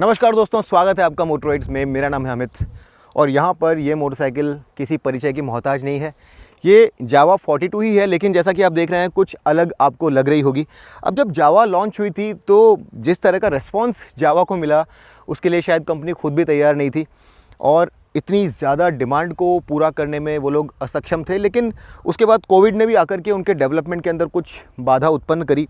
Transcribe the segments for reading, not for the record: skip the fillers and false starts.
नमस्कार दोस्तों, स्वागत है आपका मोटर राइड्स में। मेरा नाम है अमित और यहाँ पर ये मोटरसाइकिल किसी परिचय की मोहताज नहीं है। ये जावा 42 ही है, लेकिन जैसा कि आप देख रहे हैं कुछ अलग आपको लग रही होगी। अब जब जावा लॉन्च हुई थी तो जिस तरह का रिस्पॉन्स जावा को मिला उसके लिए शायद कंपनी खुद भी तैयार नहीं थी और इतनी ज़्यादा डिमांड को पूरा करने में वो लोग असक्षम थे। लेकिन उसके बाद कोविड ने भी आकर के उनके डेवलपमेंट के अंदर कुछ बाधा उत्पन्न करी,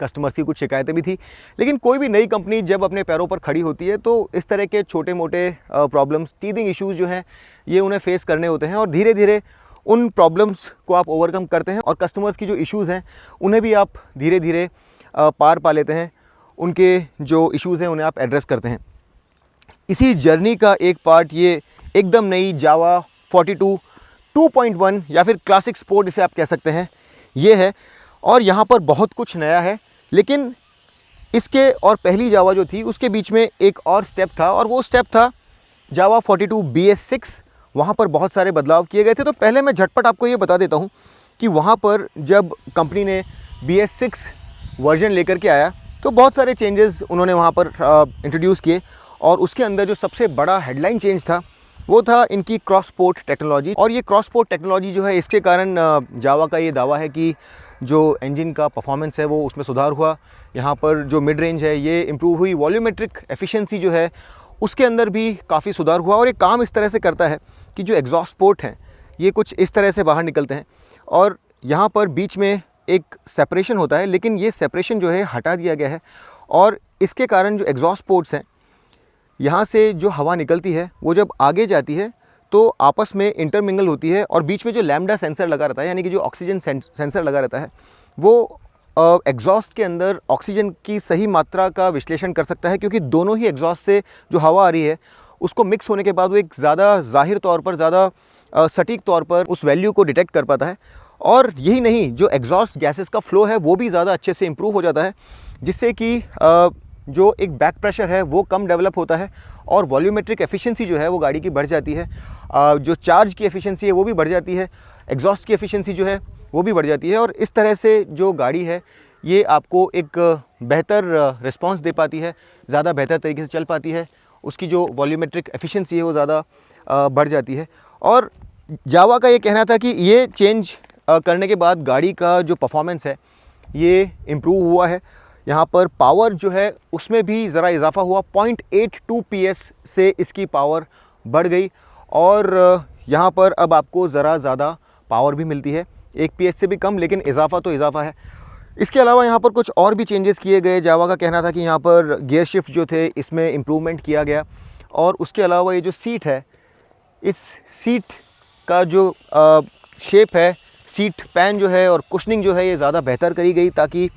कस्टमर्स की कुछ शिकायतें भी थी। लेकिन कोई भी नई कंपनी जब अपने पैरों पर खड़ी होती है तो इस तरह के छोटे मोटे प्रॉब्लम्स, टीथिंग इश्यूज़ जो हैं ये उन्हें फेस करने होते हैं और धीरे धीरे उन प्रॉब्लम्स को आप ओवरकम करते हैं और कस्टमर्स की जो इश्यूज़ हैं उन्हें भी आप धीरे धीरे पार पा लेते हैं। उनके जो इश्यूज़ हैं उन्हें आप एड्रेस करते हैं। इसी जर्नी का एक पार्ट ये एकदम नई जावा 42 2.1 या फिर क्लासिक स्पोर्ट इसे आप कह सकते हैं, ये है। और यहाँ पर बहुत कुछ नया है, लेकिन इसके और पहली जावा जो थी उसके बीच में एक और स्टेप था और वो स्टेप था जावा 42 BS6। वहाँ पर बहुत सारे बदलाव किए गए थे। तो पहले मैं झटपट आपको ये बता देता हूँ कि वहाँ पर जब कंपनी ने BS6 वर्जन लेकर के आया तो बहुत सारे चेंजेस उन्होंने वहाँ पर इंट्रोड्यूस किए और उसके अंदर जो सबसे बड़ा हेडलाइन चेंज था वो था इनकी क्रॉस पोर्ट टेक्नोलॉजी। और ये क्रॉस पोर्ट टेक्नोलॉजी जो है, इसके कारण जावा का ये दावा है कि जो इंजन का परफॉर्मेंस है वो उसमें सुधार हुआ। यहाँ पर जो मिड रेंज है ये इम्प्रूव हुई, वॉल्यूमेट्रिक एफिशिएंसी जो है उसके अंदर भी काफ़ी सुधार हुआ। और ये काम इस तरह से करता है कि जो एग्जॉस्ट पोर्ट हैं ये कुछ इस तरह से बाहर निकलते हैं और यहाँ पर बीच में एक सेपरेशन होता है, लेकिन ये सेपरेशन जो है हटा दिया गया है और इसके कारण जो एग्जॉस्ट पोर्ट्स हैं यहाँ से जो हवा निकलती है वो जब आगे जाती है तो आपस में इंटरमिंगल होती है और बीच में जो लैम्बडा सेंसर लगा रहता है, यानी कि जो ऑक्सीजन सेंसर लगा रहता है, वो एग्जॉस्ट के अंदर ऑक्सीजन की सही मात्रा का विश्लेषण कर सकता है, क्योंकि दोनों ही एग्जॉस्ट से जो हवा आ रही है उसको मिक्स होने के बाद वो एक ज़्यादा ज़ाहिर तौर पर, ज़्यादा सटीक तौर पर उस वैल्यू को डिटेक्ट कर पाता है। और यही नहीं, जो एग्जॉस्ट गैसेस का फ्लो है वो भी ज़्यादा अच्छे से इम्प्रूव हो जाता है, जिससे कि जो एक बैक प्रेशर है वो कम डेवलप होता है और वॉल्यूमेट्रिक एफिशिएंसी जो है वो गाड़ी की बढ़ जाती है। जो चार्ज की एफिशिएंसी है वो भी बढ़ जाती है, एग्जॉस्ट की एफिशिएंसी जो है वो भी बढ़ जाती है और इस तरह से जो गाड़ी है ये आपको एक बेहतर रिस्पांस दे पाती है, ज़्यादा बेहतर तरीके से चल पाती है, उसकी जो वॉल्यूमेट्रिक एफिशिएंसी है वो ज़्यादा बढ़ जाती है। और जावा का ये कहना था कि ये चेंज करने के बाद गाड़ी का जो परफॉर्मेंस है ये इम्प्रूव हुआ है। यहाँ पर पावर जो है उसमें भी ज़रा इजाफा हुआ, 0.82 PS से इसकी पावर बढ़ गई और यहाँ पर अब आपको ज़रा ज़्यादा पावर भी मिलती है, 1 PS से भी कम, लेकिन इजाफा तो इजाफा है। इसके अलावा यहाँ पर कुछ और भी चेंजेस किए गए। जावा का कहना था कि यहाँ पर गियर शिफ्ट जो थे इसमें इम्प्रूवमेंट किया गया और उसके अलावा ये जो सीट है, इस सीट का जो शेप है, सीट पैन जो है और कुशनिंग जो है ये ज़्यादा बेहतर करी गई, ताकि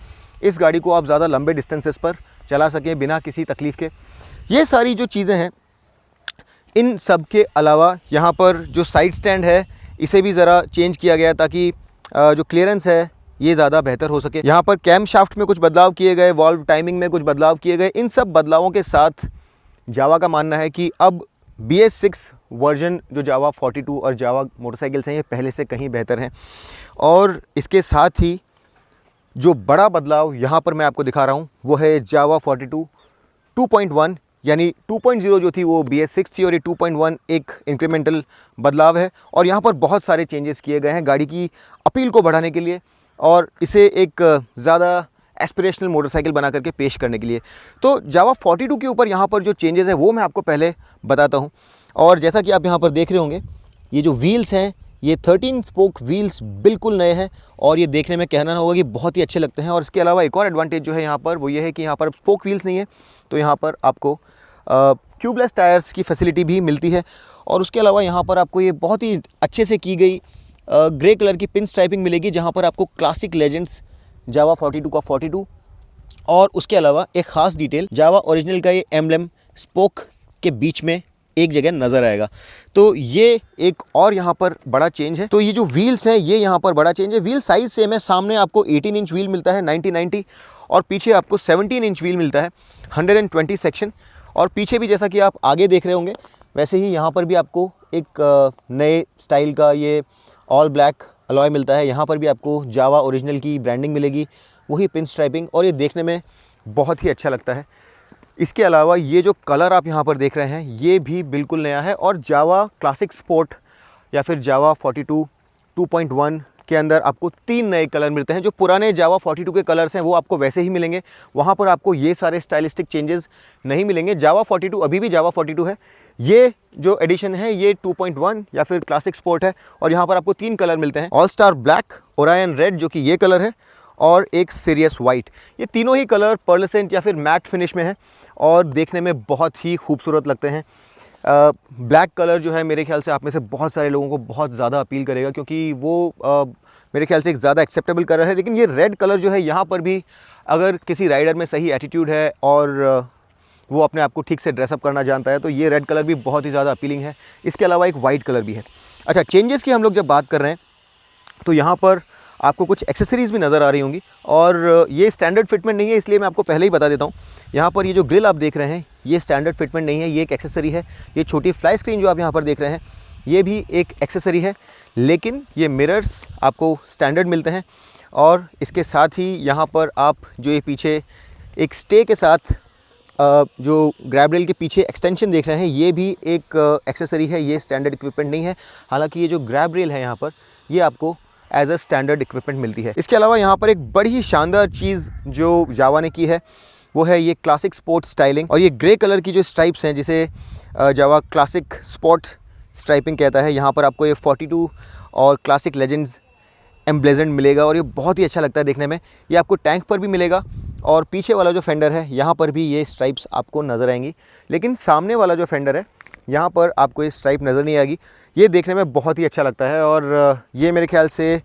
इस गाड़ी को आप ज़्यादा लंबे डिस्टेंसेस पर चला सकें बिना किसी तकलीफ़ के। ये सारी जो चीज़ें हैं, इन सब के अलावा यहाँ पर जो साइड स्टैंड है इसे भी ज़रा चेंज किया गया ताकि जो क्लियरेंस है ये ज़्यादा बेहतर हो सके। यहाँ पर कैम शाफ्ट में कुछ बदलाव किए गए, वॉल्व टाइमिंग में कुछ बदलाव किए गए। इन सब बदलावों के साथ जावा का मानना है कि अब BS6 वर्जन जो जावा 42 और जावा मोटरसाइकिल्स हैं ये पहले से कहीं बेहतर हैं। और इसके साथ ही जो बड़ा बदलाव यहाँ पर मैं आपको दिखा रहा हूँ वो है जावा 42 2.1, यानी 2.0 जो थी वो BS6 थी और ये 2.1 एक इंक्रीमेंटल बदलाव है। और यहाँ पर बहुत सारे चेंजेस किए गए हैं गाड़ी की अपील को बढ़ाने के लिए और इसे एक ज़्यादा एस्पिरेशनल मोटरसाइकिल बना करके पेश करने के लिए। तो जावा 42 के ऊपर यहाँ पर जो चेंजेस हैं वो मैं आपको पहले बताता हूँ। और जैसा कि आप यहाँ पर देख रहे होंगे, ये जो व्हील्स हैं ये 13 स्पोक व्हील्स बिल्कुल नए हैं और ये देखने में कहना होगा कि बहुत ही अच्छे लगते हैं। और इसके अलावा एक और एडवांटेज जो है यहाँ पर वो ये है कि यहाँ पर स्पोक व्हील्स नहीं है, तो यहाँ पर आपको ट्यूबलेस टायर्स की फैसिलिटी भी मिलती है। और उसके अलावा यहाँ पर आपको ये बहुत ही अच्छे से की गई ग्रे कलर की पिन स्ट्राइपिंग मिलेगी, जहाँ पर आपको क्लासिक लेजेंड्स जावा 42 का 42 और उसके अलावा एक ख़ास डिटेल जावा ओरिजिनल का ये एम्ब्लेम स्पोक के बीच में एक जगह नज़र आएगा। तो ये एक और यहाँ पर बड़ा चेंज है। तो ये जो व्हील्स हैं ये यहाँ पर बड़ा चेंज है। व्हील साइज़ सेम है, सामने आपको 18 इंच व्हील मिलता है 90/90 और पीछे आपको 17 इंच व्हील मिलता है 120 सेक्शन। और पीछे भी जैसा कि आप आगे देख रहे होंगे वैसे ही यहाँ पर भी आपको एक नए स्टाइल का ये ऑल ब्लैक अलॉय मिलता है। यहाँ पर भी आपको जावा ओरिजिनल की ब्रांडिंग मिलेगी, वही पिन स्ट्राइपिंग, और ये देखने में बहुत ही अच्छा लगता है। इसके अलावा ये जो कलर आप यहाँ पर देख रहे हैं ये भी बिल्कुल नया है और जावा क्लासिक स्पोर्ट या फिर जावा 42 2.1 के अंदर आपको 3 नए कलर मिलते हैं। जो पुराने जावा 42 के कलर्स हैं वो आपको वैसे ही मिलेंगे, वहाँ पर आपको ये सारे स्टाइलिस्टिक चेंजेस नहीं मिलेंगे। जावा 42 अभी भी जावा 42 है, ये जो एडिशन है ये 2.1 या फिर क्लासिक स्पोर्ट है और यहाँ पर आपको 3 कलर मिलते हैं, all star black, Orion red जो कि ये कलर है और एक सीरियस वाइट। ये तीनों ही कलर पर्लसेंट या फिर मैट फिनिश में है और देखने में बहुत ही खूबसूरत लगते हैं। ब्लैक कलर जो है मेरे ख्याल से आप में से बहुत सारे लोगों को बहुत ज़्यादा अपील करेगा क्योंकि वो मेरे ख्याल से एक ज़्यादा एक्सेप्टेबल कलर है। लेकिन ये रेड कलर जो है यहाँ पर भी अगर किसी राइडर में सही एटीट्यूड है और वो अपने आप को ठीक से ड्रेसअप करना जानता है तो ये रेड कलर भी बहुत ही ज़्यादा अपीलिंग है। इसके अलावा एक वाइट कलर भी है। अच्छा, चेंजेस की हम लोग जब बात कर रहे हैं तो यहाँ पर आपको कुछ एक्सेसरीज़ भी नज़र आ रही होंगी और ये स्टैंडर्ड फिटमेंट नहीं है, इसलिए मैं आपको पहले ही बता देता हूँ। यहाँ पर ये जो ग्रिल आप देख रहे हैं ये स्टैंडर्ड फिटमेंट नहीं है, ये एक एक्सेसरी है। ये छोटी फ्लाई स्क्रीन जो आप यहाँ पर देख रहे हैं ये भी एक एक्सेसरी है, लेकिन ये मिरर्स आपको स्टैंडर्ड मिलते हैं और इसके साथ ही यहाँ पर आप जो ये पीछे एक स्टे के साथ जो ग्रैब रेल के पीछे एक्सटेंशन देख रहे हैं ये भी एक एक्सेसरी है, ये स्टैंडर्ड इक्विपमेंट नहीं है। हालांकि ये जो ग्रैब रेल है यहाँ पर ये आपको एज अ स्टैंडर्ड इक्विपमेंट मिलती है। इसके अलावा यहाँ पर एक बड़ी ही शानदार चीज़ जो जावा ने की है वो है ये क्लासिक स्पोर्ट स्टाइलिंग और ये ग्रे कलर की जो स्ट्राइप्स हैं जिसे जावा क्लासिक स्पोर्ट स्ट्राइपिंग कहता है। यहाँ पर आपको ये 42 और क्लासिक लेजेंड्स एम्ब्लेजेंड मिलेगा और ये बहुत ही अच्छा लगता है देखने में। ये आपको टैंक पर भी मिलेगा और पीछे वाला जो फेंडर है यहाँ पर भी ये स्ट्राइप्स आपको नज़र आएंगी, लेकिन सामने वाला जो फेंडर है यहाँ पर आपको ये स्ट्राइप नज़र नहीं आएगी। ये देखने में बहुत ही अच्छा लगता है और ये मेरे ख्याल से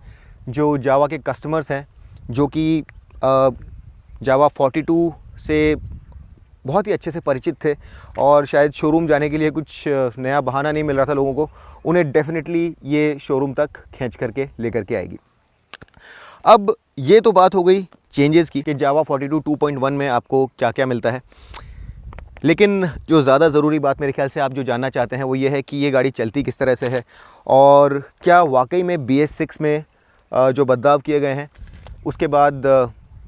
जो जावा के कस्टमर्स हैं जो कि जावा 42 से बहुत ही अच्छे से परिचित थे और शायद शोरूम जाने के लिए कुछ नया बहाना नहीं मिल रहा था लोगों को, उन्हें डेफिनेटली ये शोरूम तक खींच करके लेकर के आएगी। अब ये तो बात हो गई चेंजेस की कि जावा 42 2.1 में आपको क्या क्या मिलता है, लेकिन जो ज़्यादा ज़रूरी बात मेरे ख्याल से आप जो जानना चाहते हैं वो ये है कि ये गाड़ी चलती किस तरह से है और क्या वाकई में BS6 में जो बदलाव किए गए हैं उसके बाद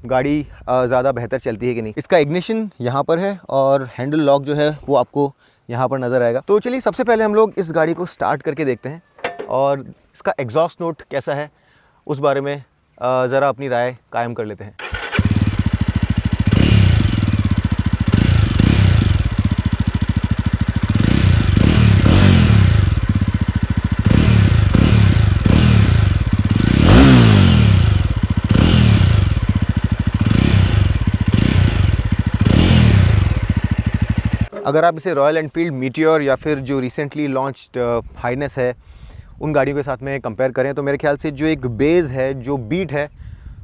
गाड़ी ज़्यादा बेहतर चलती है कि नहीं। इसका इग्निशन यहाँ पर है और हैंडल लॉक जो है वो आपको यहाँ पर नज़र आएगा। तो चलिए सबसे पहले हम लोग इस गाड़ी को स्टार्ट करके देखते हैं और इसका एग्जॉस्ट नोट कैसा है उस बारे में ज़रा अपनी राय कायम कर लेते हैं। अगर आप इसे रॉयल एनफील्ड मीटियोर या फिर जो रिसेंटली लॉन्च्ड हाइनेस है उन गाड़ियों के साथ में कंपेयर करें तो मेरे ख्याल से जो एक बेस है, जो बीट है,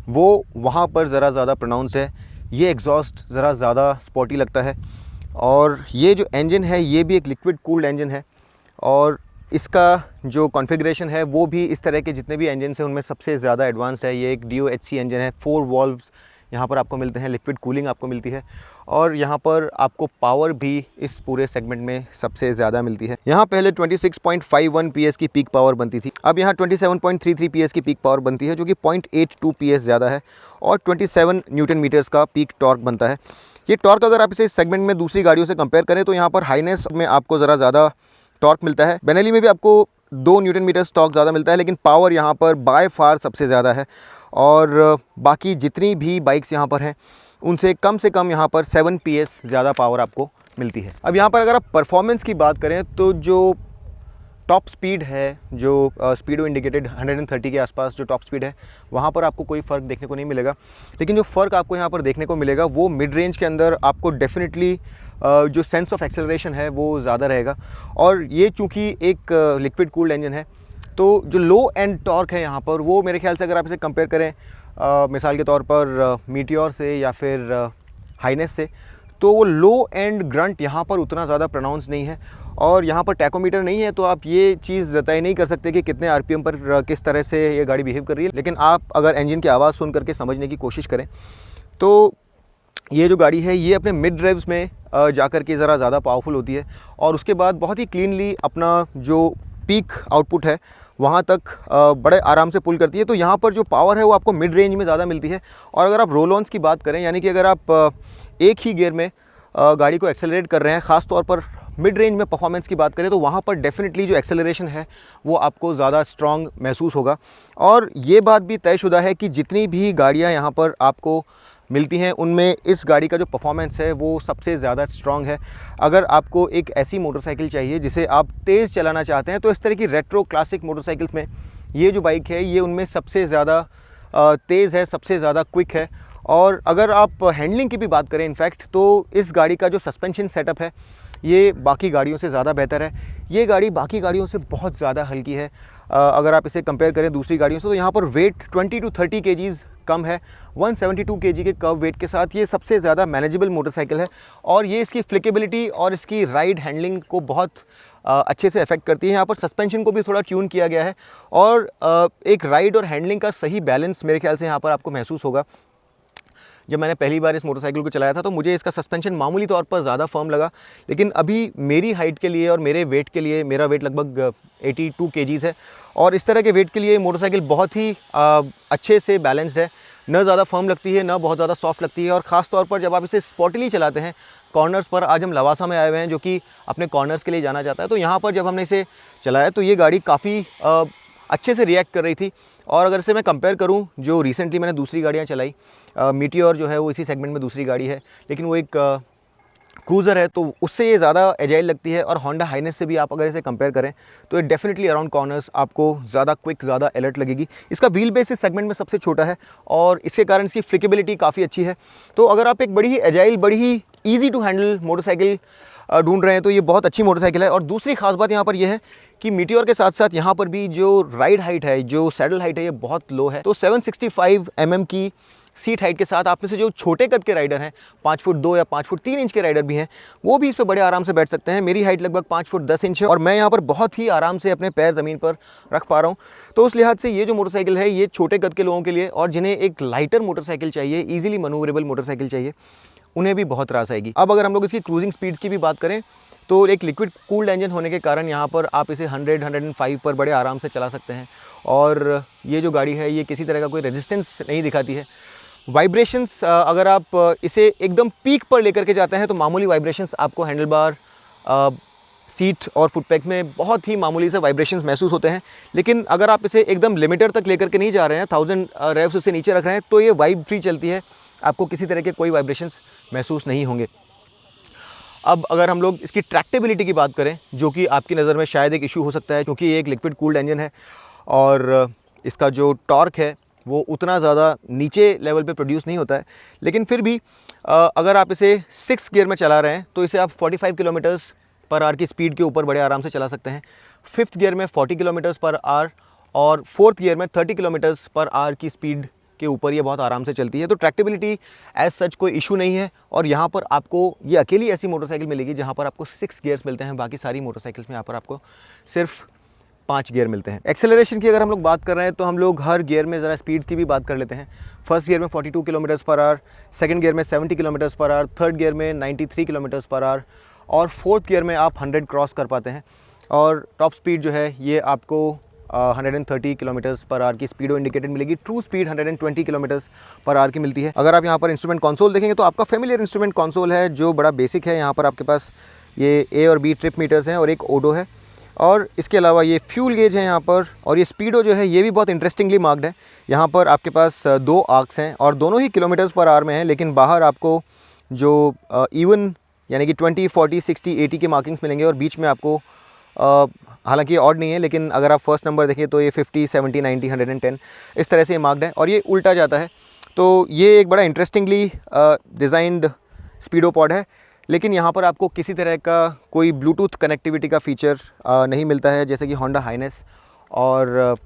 वो वहाँ पर ज़रा ज़्यादा प्रोनाउंस है। ये एग्जॉस्ट ज़रा ज़्यादा स्पोर्टी लगता है और ये जो इंजन है ये भी एक लिक्विड कूल्ड इंजन है और इसका जो कॉन्फ़िगरेशन है वो भी इस तरह के जितने भी इंजन हैं उनमें सबसे ज़्यादा एडवांस्ड है। ये एक DOHC इंजन है, 4 वॉल्व्स यहाँ पर आपको मिलते हैं, लिक्विड कूलिंग आपको मिलती है और यहाँ पर आपको पावर भी इस पूरे सेगमेंट में सबसे ज़्यादा मिलती है। यहाँ पहले 26.51 PS की पीक पावर बनती थी, अब यहाँ 27.33 PS की पीक पावर बनती है जो कि 0.82 PS ज़्यादा है और 27 न्यूटन मीटर्स का पीक टॉर्क बनता है। ये टॉर्क अगर आप इसे सेगमेंट में दूसरी गाड़ियों से कंपेयर करें तो यहाँ पर हाइनेस में आपको ज़रा ज़्यादा टॉर्क मिलता है। बेनेली में भी आपको 2 न्यूटन मीटर्स टॉर्क ज़्यादा मिलता है, लेकिन पावर यहाँ पर बाय फार सबसे ज़्यादा है और बाकी जितनी भी बाइक्स यहाँ पर हैं उनसे कम से कम यहाँ पर 7 PS ज़्यादा पावर आपको मिलती है। अब यहाँ पर अगर आप परफॉर्मेंस की बात करें तो जो टॉप स्पीड है, जो स्पीडो इंडिकेटेड 130 के आसपास जो टॉप स्पीड है वहाँ पर आपको कोई फ़र्क देखने को नहीं मिलेगा, लेकिन जो फ़र्क आपको यहाँ पर देखने को मिलेगा वो मिड रेंज के अंदर आपको डेफिनेटली जो सेंस ऑफ एक्सेलरेशन है वो ज़्यादा रहेगा। और ये चूँकि एक लिक्विड कूल्ड इंजन है तो जो लो एंड टॉर्क है यहाँ पर वो मेरे ख्याल से अगर आप इसे कंपेयर करें मिसाल के तौर पर मीटियोर से या फिर हाइनेस से, तो वो लो एंड ग्रंट यहाँ पर उतना ज़्यादा प्रोनाउंस नहीं है और यहाँ पर टैकोमीटर नहीं है तो आप ये चीज़ तय नहीं कर सकते कि कितने RPM पर किस तरह से ये गाड़ी बिहेव कर रही है। लेकिन आप अगर इंजन की आवाज़ सुन करके समझने की कोशिश करें तो ये जो गाड़ी है ये अपने मिड ड्राइव्स में जाकर के ज़रा ज़्यादा पावरफुल होती है और उसके बाद बहुत ही क्लीनली अपना जो पीक आउटपुट है वहाँ तक बड़े आराम से पुल करती है। तो यहाँ पर जो पावर है वो आपको मिड रेंज में ज़्यादा मिलती है। और अगर आप रोल ऑन्स की बात करें, यानी कि अगर आप एक ही गियर में गाड़ी को एक्सेलरेट कर रहे हैं, ख़ास तौर पर मिड रेंज में परफॉर्मेंस की बात करें तो वहाँ पर डेफिनेटली जो एक्सेलरेशन है वो आपको ज़्यादा स्ट्रॉन्ग महसूस होगा। और ये बात भी तयशुदा है कि जितनी भी गाड़ियाँ यहाँ पर आपको मिलती हैं उनमें इस गाड़ी का जो परफॉर्मेंस है वो सबसे ज़्यादा स्ट्रॉन्ग है। अगर आपको एक ऐसी मोटरसाइकिल चाहिए जिसे आप तेज़ चलाना चाहते हैं तो इस तरह की रेट्रो क्लासिक मोटरसाइकिल्स में ये जो बाइक है ये उनमें सबसे ज़्यादा तेज़ है, सबसे ज़्यादा क्विक है। और अगर आप हैंडलिंग की भी बात करें इनफैक्ट तो इस गाड़ी का जो सस्पेंशन सेटअप है ये बाकी गाड़ियों से ज़्यादा बेहतर है। ये गाड़ी बाकी गाड़ियों से बहुत ज़्यादा हल्की है। अगर आप इसे कंपेयर करें दूसरी गाड़ियों से तो यहाँ पर वेट 20 to 30 kgs कम है। 172 kg के कर्व वेट के साथ ये सबसे ज़्यादा मैनेजेबल मोटरसाइकिल है और ये इसकी फ्लिकेबिलिटी और इसकी राइड हैंडलिंग को बहुत अच्छे से अफेक्ट करती है। यहाँ पर सस्पेंशन को भी थोड़ा ट्यून किया गया है और एक राइड और हैंडलिंग का सही बैलेंस मेरे ख्याल से यहाँ पर आपको महसूस होगा। जब मैंने पहली बार इस मोटरसाइकिल को चलाया था तो मुझे इसका सस्पेंशन मामूली तौर पर ज़्यादा फर्म लगा, लेकिन अभी मेरी हाइट के लिए और मेरे वेट के लिए, मेरा वेट लगभग 82 kgs है और इस तरह के वेट के लिए मोटरसाइकिल बहुत ही अच्छे से बैलेंस है। न ज़्यादा फर्म लगती है, न बहुत ज़्यादा सॉफ्ट लगती है और ख़ास तौर पर जब आप इसे स्पॉटली चलाते हैं कॉर्नर्स पर, आज हम लवासा में आए हुए हैं जो कि अपने कॉर्नर्स के लिए जाना चाहता है, तो यहाँ पर जब हमने इसे चलाया तो ये गाड़ी काफ़ी अच्छे से रिएक्ट कर रही थी। और अगर इसे मैं कंपेयर करूं जो रिसेंटली मैंने दूसरी गाड़ियां चलाई, मीटियोर जो है वो इसी सेगमेंट में दूसरी गाड़ी है लेकिन वो एक क्रूज़र है, तो उससे ये ज़्यादा एजाइल लगती है। और होंडा हाइनेस से भी आप अगर इसे कंपेयर करें तो ये डेफिनेटली अराउंड कॉर्नर्स आपको ज़्यादा क्विक, ज़्यादा अलर्ट लगेगी। इसका व्हील बेस इस सेगमेंट में सबसे छोटा है और इसके कारण इसकी फ्लिकेबिलिटी काफ़ी अच्छी है। तो अगर आप एक बड़ी ही एजाइल, बड़ी ही ईजी टू हैंडल मोटरसाइकिल ढूंढ रहे हैं तो ये बहुत अच्छी मोटरसाइकिल है। और दूसरी खास बात यहाँ पर यह है कि मीटियोर के साथ साथ यहाँ पर भी जो राइड हाइट है, जो सैडल हाइट है, ये बहुत लो है। तो 765 mm की सीट हाइट के साथ आप में से जो छोटे कद के राइडर हैं, 5 फुट 2 या 5 फुट 3 इंच के राइडर भी हैं, वो भी इस पर बड़े आराम से बैठ सकते हैं। मेरी हाइट लगभग 5 फुट 10 इंच है और मैं यहाँ पर बहुत ही आराम से अपने पैर ज़मीन पर रख पा रहा हूँ। तो उस लिहाज से ये जो मोटरसाइकिल है ये छोटे कद के लोगों के लिए और जिन्हें एक लाइटर मोटरसाइकिल चाहिए, ईजिली मनूवरेबल मोटरसाइकिल चाहिए, उन्हें भी बहुत रास आएगी। अब अगर हम लोग इसकी क्रूजिंग स्पीड्स की भी बात करें तो एक लिक्विड कूल्ड इंजन होने के कारण यहाँ पर आप इसे 100-105 पर बड़े आराम से चला सकते हैं। और ये जो गाड़ी है ये किसी तरह का कोई रेजिस्टेंस नहीं दिखाती है। वाइब्रेशंस, अगर आप इसे एकदम पीक पर लेकर के जाते हैं तो मामूली वाइब्रेशंस आपको हैंडल बार, सीट और फुटपैक में बहुत ही मामूली से वाइब्रेशंस महसूस होते हैं। लेकिन अगर आप इसे एकदम लिमिटर तक लेकर के नहीं जा रहे हैं, 1000 रेव्स उससे नीचे रख रहे हैं, तो ये वाइब फ्री चलती है, आपको किसी तरह के कोई वाइब्रेशंस महसूस नहीं होंगे। अब अगर हम लोग इसकी ट्रैक्टेबिलिटी की बात करें, जो कि आपकी नज़र में शायद एक इशू हो सकता है क्योंकि ये एक लिक्विड कूल्ड इंजन है और इसका जो टॉर्क है वो उतना ज़्यादा नीचे लेवल पे प्रोड्यूस नहीं होता है, लेकिन फिर भी अगर आप इसे 6 गियर में चला रहे हैं तो इसे आप 45 किलोमीटर्स पर आवर की स्पीड के ऊपर बड़े आराम से चला सकते हैं। 5th गियर में 40 किलोमीटर्स पर आवर और 4th गियर में 30 किलोमीटर्स पर आवर की स्पीड के ऊपर ये बहुत आराम से चलती है। तो ट्रैक्टेबिलिटी एज सच कोई इशू नहीं है और यहाँ पर आपको ये अकेली ऐसी मोटरसाइकिल मिलेगी जहाँ पर आपको 6 गियर्स मिलते हैं। बाकी सारी मोटरसाइकिल्स में यहाँ पर आपको सिर्फ 5 गियर मिलते हैं। एक्सेलरेशन की अगर हम लोग बात कर रहे हैं तो हम लोग हर गियर में ज़रा स्पीड्स की भी बात कर लेते हैं। 1st गियर में 42 kilometres per hour, 2nd gear में 70 kilometres per hour, 3rd gear में 93 किलोमीटर्स पर आवर और 4th गियर में आप 100 क्रॉस कर पाते हैं। और टॉप स्पीड जो है ये आपको 130 किलोमीटर्स पर आवर की स्पीडो इंडिकेटेड मिलेगी। True speed 120 kilometres per hour की मिलती है। अगर आप यहाँ पर इंस्ट्रूमेंट कंसोल देखेंगे तो आपका फेमिलियर इंस्ट्रूमेंट कंसोल है जो बड़ा बेसिक है। यहाँ पर आपके पास ये A और B ट्रिप मीटर्स हैं और एक ओडो है और इसके अलावा ये फ्यूल गेज है यहाँ पर। और ये स्पीडो जो है ये भी बहुत इंटरेस्टिंगली मार्क्ड है। यहाँ पर आपके पास 2 आर्क्स हैं और दोनों ही किलोमीटर्स पर आवर में हैं, लेकिन बाहर आपको जो इवन यानी कि 20, 40, 60, 80 के मार्किंग्स मिलेंगे और बीच में आपको हालांकि ये ऑड नहीं है, लेकिन अगर आप फर्स्ट नंबर देखें तो ये 50, 70, 90, 110 इस तरह से ये मार्क्ड है और ये उल्टा जाता है। तो ये एक बड़ा इंटरेस्टिंगली डिज़ाइंड स्पीडो पॉड है, लेकिन यहाँ पर आपको किसी तरह का कोई ब्लूटूथ कनेक्टिविटी का फ़ीचर नहीं मिलता है जैसे कि होंडा हाइनेस और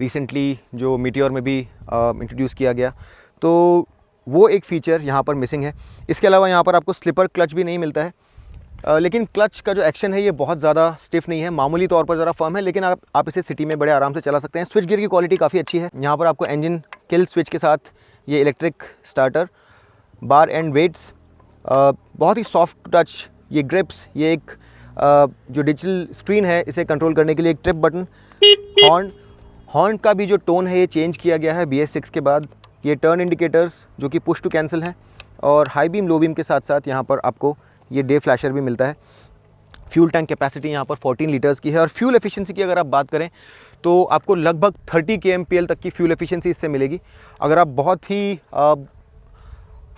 रिसेंटली जो मीटियोर में भी इंट्रोड्यूस किया गया, तो वो एक फ़ीचर यहाँ पर मिसिंग है। इसके अलावा यहाँ पर आपको स्लिपर क्लच भी नहीं मिलता है, लेकिन क्लच का जो एक्शन है ये बहुत ज़्यादा स्टिफ नहीं है, मामूली तौर पर ज़रा फर्म है, लेकिन आप इसे सिटी में बड़े आराम से चला सकते हैं। स्विच गियर की क्वालिटी काफ़ी अच्छी है। यहाँ पर आपको इंजन किल स्विच के साथ ये electric starter, bar end weights, बहुत ही सॉफ्ट टच, ये ग्रिप्स, ये एक जो डिजिटल स्क्रीन है इसे कंट्रोल करने के लिए एक ट्रिप बटन, हॉर्न का भी जो टोन है ये चेंज किया गया है BS6 के बाद। ये टर्न इंडिकेटर्स जो कि पुश टू कैंसिल हैं और हाई बीम लो बीम के साथ साथ यहाँ पर आपको ये डे फ्लैशर भी मिलता है। फ्यूल टैंक कैपेसिटी यहाँ पर 14 लीटर्स की है और फ्यूल एफिशिएंसी की अगर आप बात करें तो आपको लगभग 30 kmpl तक की फ्यूल एफिशिएंसी इससे मिलेगी। अगर आप बहुत ही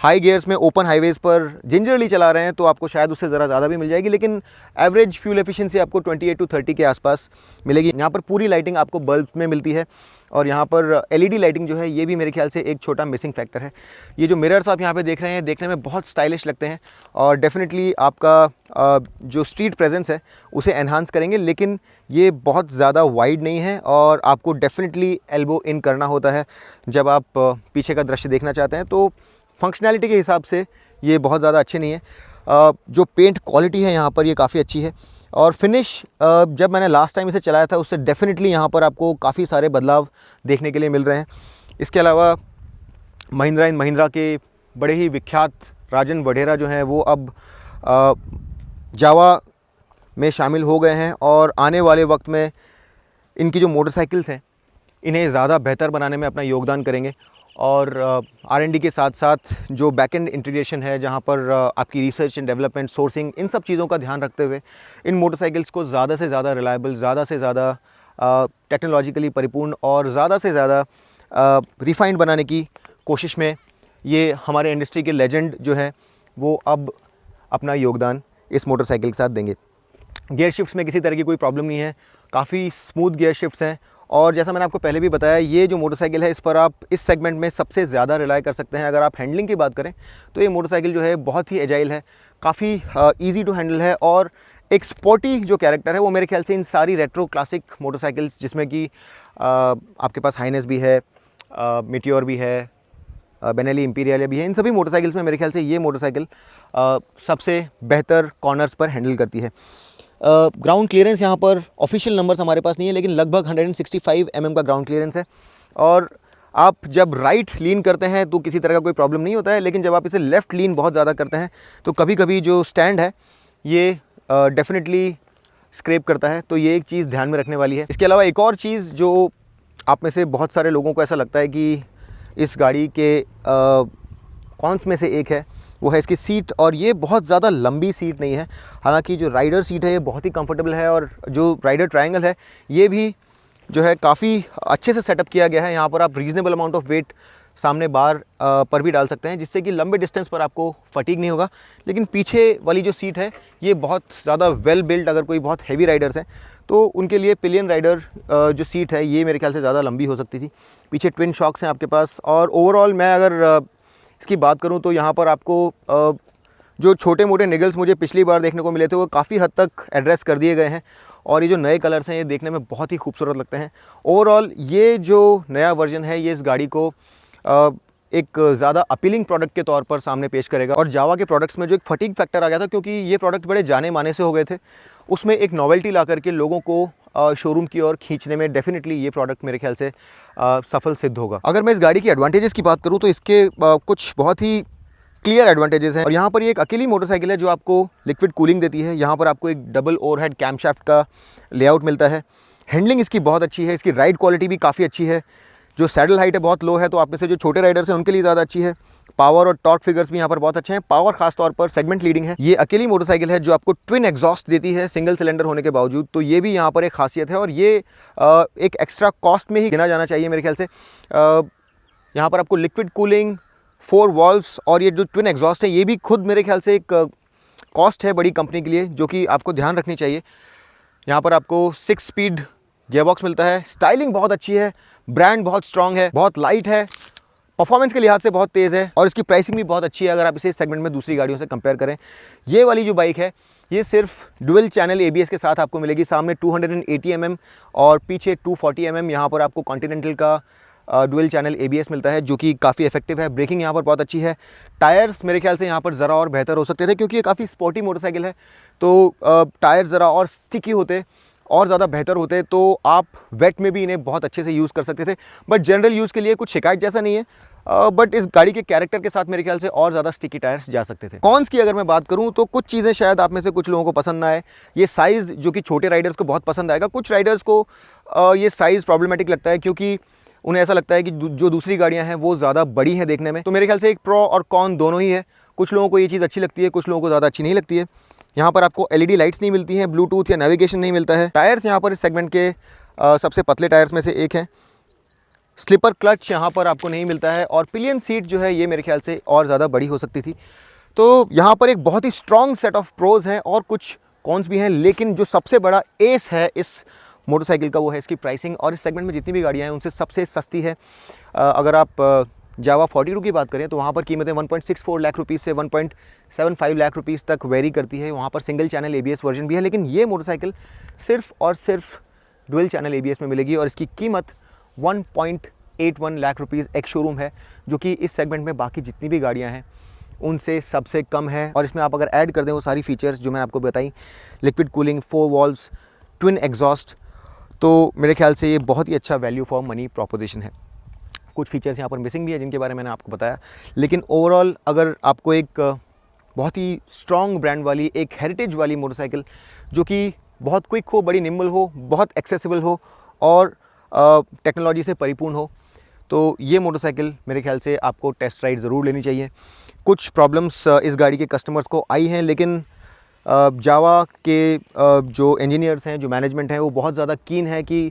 हाई गियर्स में ओपन हाईवेज़ पर जिंजरली चला रहे हैं तो आपको शायद उससे ज़रा ज़्यादा भी मिल जाएगी, लेकिन एवरेज फ्यूल एफिशिएंसी आपको 28 to 30 के आसपास मिलेगी। यहाँ पर पूरी लाइटिंग आपको बल्ब में मिलती है और यहाँ पर एलईडी लाइटिंग जो है ये भी मेरे ख्याल से एक छोटा मिसिंग फैक्टर है। ये जो मिरर्स आप यहाँ पे देख रहे हैं देखने में बहुत स्टाइलिश लगते हैं और डेफिनेटली आपका जो स्ट्रीट प्रेजेंस है उसे एनहांस करेंगे, लेकिन ये बहुत ज़्यादा वाइड नहीं है और आपको डेफिनेटली एल्बो इन करना होता है जब आप पीछे का दृश्य देखना चाहते हैं। तो फंक्शनैलिटी के हिसाब से ये बहुत ज़्यादा अच्छे नहीं है। जो पेंट क्वालिटी है यहाँ पर ये काफ़ी अच्छी है और फिनिश जब मैंने लास्ट टाइम इसे चलाया था उससे डेफिनेटली यहाँ पर आपको काफ़ी सारे बदलाव देखने के लिए मिल रहे हैं। इसके अलावा महिंद्रा एंड महिंद्रा के बड़े ही विख्यात राजन वढेरा जो हैं वो अब जावा में शामिल हो गए हैं और आने वाले वक्त में इनकी जो मोटरसाइकिल्स हैं इन्हें ज़्यादा बेहतर बनाने में अपना योगदान करेंगे और R&D के साथ साथ जो बैकएंड इंटीग्रेशन है जहाँ पर आपकी रिसर्च एंड डेवलपमेंट, सोर्सिंग, इन सब चीज़ों का ध्यान रखते हुए इन मोटरसाइकिल्स को ज़्यादा से ज़्यादा रिलायबल, ज़्यादा से ज़्यादा टेक्नोलॉजिकली परिपूर्ण और ज़्यादा से ज़्यादा रिफाइंड बनाने की कोशिश में ये हमारे इंडस्ट्री के लेजेंड जो है वो अब अपना योगदान इस मोटरसाइकिल के साथ देंगे। गियर शिफ्ट्स में किसी तरह की कोई प्रॉब्लम नहीं है, काफ़ी स्मूथ गियर शिफ्ट्स हैं और जैसा मैंने आपको पहले भी बताया ये जो मोटरसाइकिल है इस पर आप इस सेगमेंट में सबसे ज़्यादा रिलाई कर सकते हैं। अगर आप हैंडलिंग की बात करें तो ये मोटरसाइकिल जो है बहुत ही एजाइल है, काफ़ी ईजी टू हैंडल है और एक स्पोर्टी जो कैरेक्टर है वो मेरे ख्याल से इन सारी रेट्रो क्लासिक मोटरसाइकिल्स जिसमें कि आपके पास हाइनेस भी है, मीटियोर भी है, बेनेली इंपीरियल भी है, इन सभी मोटरसाइकिल्स में मेरे ख्याल से ये मोटरसाइकिल सबसे बेहतर कॉर्नर्स पर हैंडल करती है। ग्राउंड क्लियरेंस यहाँ पर ऑफिशियल नंबर्स हमारे पास नहीं है लेकिन लगभग 165 mm का ग्राउंड क्लियरेंस है और आप जब राइट लीन करते हैं तो किसी तरह का कोई प्रॉब्लम नहीं होता है, लेकिन जब आप इसे लेफ़्ट लीन बहुत ज़्यादा करते हैं तो कभी कभी जो स्टैंड है ये डेफिनेटली स्क्रैप करता है, तो ये एक चीज़ ध्यान में रखने वाली है। इसके अलावा एक और चीज़ जो आप में से बहुत सारे लोगों को ऐसा लगता है कि इस गाड़ी के कॉन्स में से एक है वो है इसकी सीट, और ये बहुत ज़्यादा लंबी सीट नहीं है। हालांकि जो राइडर सीट है ये बहुत ही कंफर्टेबल है और जो राइडर ट्रायंगल है ये भी जो है काफ़ी अच्छे से सेटअप किया गया है। यहाँ पर आप रीज़नेबल अमाउंट ऑफ वेट सामने बार पर भी डाल सकते हैं जिससे कि लंबे डिस्टेंस पर आपको फटीग नहीं होगा। लेकिन पीछे वाली जो सीट है ये बहुत ज़्यादा वेल बिल्ड, अगर कोई बहुत हैवी राइडर्स हैं तो उनके लिए पिलियन राइडर जो सीट है ये मेरे ख्याल से ज़्यादा लंबी हो सकती थी। पीछे ट्विन शॉक्स हैं आपके पास और ओवरऑल मैं अगर इसकी बात करूं तो यहाँ पर आपको जो छोटे मोटे निगल्स मुझे पिछली बार देखने को मिले थे वो काफ़ी हद तक एड्रेस कर दिए गए हैं और ये जो नए कलर्स हैं ये देखने में बहुत ही खूबसूरत लगते हैं। ओवरऑल ये जो नया वर्जन है ये इस गाड़ी को एक ज़्यादा अपीलिंग प्रोडक्ट के तौर पर सामने पेश करेगा। और जावा के प्रोडक्ट्स में जो एक फटीग फैक्टर आ गया था क्योंकि ये प्रोडक्ट बड़े जाने माने से हो गए थे, उसमें एक नॉवेल्टी ला करके लोगों को शोरूम की ओर खींचने में डेफिनेटली ये प्रोडक्ट मेरे ख्याल से सफल सिद्ध होगा। अगर मैं इस गाड़ी की एडवांटेजेस की बात करूँ तो इसके कुछ बहुत ही क्लियर एडवांटेजेस हैं और यहाँ पर ये एक अकेली मोटरसाइकिल है जो आपको लिक्विड कूलिंग देती है। यहाँ पर आपको एक डबल ओवरहेड कैमशाफ्ट का लेआउट मिलता है। हैंडलिंग इसकी बहुत अच्छी है, इसकी राइड क्वालिटी भी काफ़ी अच्छी है। जो सैडल हाइट है बहुत लो है तो आप में से जो छोटे राइडर्स हैं उनके लिए ज़्यादा अच्छी है। पावर और टॉर्क फिगर्स भी यहाँ पर बहुत अच्छे हैं। पावर खास तौर पर सेगमेंट लीडिंग है। ये अकेली मोटरसाइकिल है जो आपको ट्विन एग्जॉस्ट देती है सिंगल सिलेंडर होने के बावजूद, तो ये भी यहाँ पर एक खासियत है और ये एक एक्स्ट्रा कॉस्ट में ही गिना जाना चाहिए मेरे ख्याल से। यहाँ पर आपको लिक्विड कूलिंग, 4 वॉल्व्स और ये जो ट्विन एग्जॉस्ट है ये भी खुद मेरे ख्याल से एक कॉस्ट है बड़ी कंपनी के लिए जो कि आपको ध्यान रखनी चाहिए। यहाँ पर आपको 6 स्पीड गियरबॉक्स मिलता है। स्टाइलिंग बहुत अच्छी है, ब्रांड बहुत स्ट्रॉन्ग है, बहुत लाइट है, परफॉर्मेंस के लिहाज से बहुत तेज़ है और इसकी प्राइसिंग भी बहुत अच्छी है अगर आप इसे सेगमेंट में दूसरी गाड़ियों से कंपेयर करें। ये वाली जो बाइक है ये सिर्फ डुअल चैनल ABS के साथ आपको मिलेगी। सामने 280 mm और पीछे 240 mm यहाँ पर आपको कॉन्टिनेंटल का डुअल चैनल ABS मिलता है जो कि काफ़ी इफेक्टिव है। ब्रेकिंग यहाँ पर बहुत अच्छी है। टायर्स मेरे ख्याल से यहाँ पर ज़रा और बेहतर हो सकते थे क्योंकि ये काफ़ी स्पोर्टी मोटरसाइकिल है तो टायर ज़रा और स्टिकी होते और ज़्यादा बेहतर होते तो आप वेट में भी इन्हें बहुत अच्छे से यूज़ कर सकते थे। बट जनरल यूज़ के लिए कुछ शिकायत जैसा नहीं है, बट इस गाड़ी के कैरेक्टर के साथ मेरे ख्याल से और ज़्यादा स्टिकी टायर्स जा सकते थे। कॉन्स की अगर मैं बात करूं तो कुछ चीज़ें शायद आप में से कुछ लोगों को पसंद ना आए। ये साइज़ जो कि छोटे राइडर्स को बहुत पसंद आएगा, कुछ राइडर्स को ये साइज़ प्रॉब्लमेटिक लगता है क्योंकि उन्हें ऐसा लगता है कि जो दूसरी गाड़ियाँ हैं वो ज़्यादा बड़ी हैं देखने में। तो मेरे ख्याल से एक प्रो और कॉन दोनों ही है। कुछ लोगों को ये चीज़ अच्छी लगती है, कुछ लोगों को ज़्यादा अच्छी नहीं लगती है। यहाँ पर आपको LED लाइट्स नहीं मिलती हैं, ब्लूटूथ या नेविगेशन नहीं मिलता है। टायर्स यहाँ पर इस सेगमेंट के सबसे पतले टायर्स में से एक हैं। स्लिपर क्लच यहाँ पर आपको नहीं मिलता है और पिलियन सीट जो है ये मेरे ख्याल से और ज़्यादा बड़ी हो सकती थी। तो यहाँ पर एक बहुत ही स्ट्रॉन्ग सेट ऑफ प्रोज हैं और कुछ कॉन्स भी हैं, लेकिन जो सबसे बड़ा एस है इस मोटरसाइकिल का वो है इसकी प्राइसिंग। और इस सेगमेंट में जितनी भी गाड़ियाँ हैं उनसे सबसे सस्ती है। अगर आप जावा 42 की बात करें तो वहाँ पर कीमतें 1.64 लाख रुपीज़ से 1.75 लाख रुपीज़ तक वेरी करती है। वहाँ पर सिंगल चैनल ABS वर्जन भी है, लेकिन ये मोटरसाइकिल सिर्फ और सिर्फ डुअल चैनल ABS में मिलेगी और इसकी कीमत 1.81 लाख रुपीज़ एक शोरूम है, जो कि इस सेगमेंट में बाकी जितनी भी गाड़ियाँ हैं उनसे सबसे कम है। और इसमें आप अगर ऐड कर दें वो सारी फीचर्स जो मैंने आपको बताई, liquid cooling, 4 valves, twin exhaust, तो मेरे ख्याल से ये बहुत ही अच्छा वैल्यू फॉर मनी प्रोपोजिशन है। कुछ फीचर्स यहाँ पर मिसिंग भी है जिनके बारे में मैंने आपको बताया, लेकिन ओवरऑल अगर आपको एक बहुत ही स्ट्रॉन्ग ब्रांड वाली, एक हेरिटेज वाली मोटरसाइकिल जो कि बहुत क्विक हो, बड़ी निम्बल हो, बहुत एक्सेसिबल हो और टेक्नोलॉजी से परिपूर्ण हो, तो ये मोटरसाइकिल मेरे ख्याल से आपको टेस्ट राइड ज़रूर लेनी चाहिए। कुछ प्रॉब्लम्स इस गाड़ी के कस्टमर्स को आई हैं, लेकिन जावा के जो इंजीनियर्स हैं, जो मैनेजमेंट है, वो बहुत ज़्यादा कीन है कि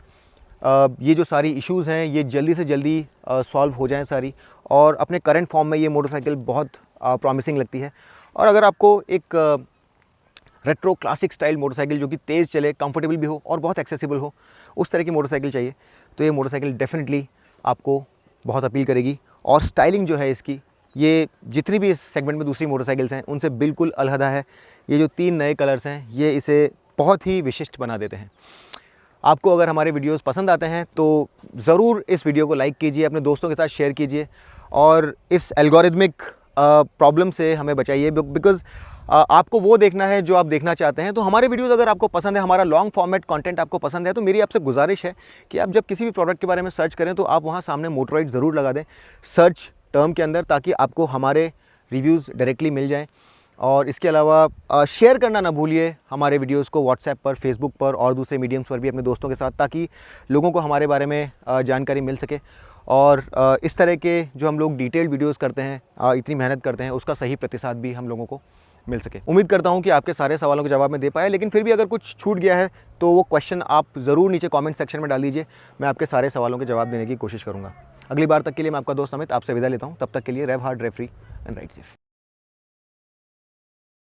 ये जो सारी इश्यूज़ हैं ये जल्दी से जल्दी सॉल्व हो जाएं सारी, और अपने करंट फॉर्म में ये मोटरसाइकिल बहुत प्रॉमिसिंग लगती है। और अगर आपको एक रेट्रो क्लासिक स्टाइल मोटरसाइकिल जो कि तेज़ चले, कंफर्टेबल भी हो और बहुत एक्सेसिबल हो, उस तरह की मोटरसाइकिल चाहिए तो ये मोटरसाइकिल डेफिनेटली आपको बहुत अपील करेगी। और स्टाइलिंग जो है इसकी, ये जितनी भी इस सेगमेंट में दूसरी मोटरसाइकिल्स हैं उनसे बिल्कुल अलहदा है। ये जो 3 नए कलर्स हैं ये इसे बहुत ही विशिष्ट बना देते हैं। आपको अगर हमारे वीडियोस पसंद आते हैं तो ज़रूर इस वीडियो को लाइक कीजिए, अपने दोस्तों के साथ शेयर कीजिए और इस एल्गोरिदमिक प्रॉब्लम से हमें बचाइए, बिकॉज़ आपको वो देखना है जो आप देखना चाहते हैं। तो हमारे वीडियोस अगर आपको पसंद है, हमारा लॉन्ग फॉर्मेट कंटेंट आपको पसंद है, तो मेरी आपसे गुजारिश है कि आप जब किसी भी प्रोडक्ट के बारे में सर्च करें तो आप वहाँ सामने मोटोराइड ज़रूर लगा दें सर्च टर्म के अंदर, ताकि आपको हमारे रिव्यूज़ डायरेक्टली मिल जाएँ। और इसके अलावा शेयर करना ना भूलिए हमारे वीडियोस को व्हाट्सएप पर, फेसबुक पर और दूसरे मीडियम्स पर भी अपने दोस्तों के साथ, ताकि लोगों को हमारे बारे में जानकारी मिल सके। और इस तरह के जो हम लोग डिटेल्ड वीडियोस करते हैं, इतनी मेहनत करते हैं, उसका सही प्रतिसाद भी हम लोगों को मिल सके। उम्मीद करता हूं कि आपके सारे सवालों के जवाब मैं दे पाया, लेकिन फिर भी अगर कुछ छूट गया है तो वो क्वेश्चन आप ज़रूर नीचे कमेंट सेक्शन में डाल दीजिए। मैं आपके सारे सवालों के जवाब देने की कोशिश करूँगा। अगली बार तक के लिए मैं आपका दोस्त अमित आपसे विदा लेता हूँ। तब तक के लिए rev hard, rev free and ride safe.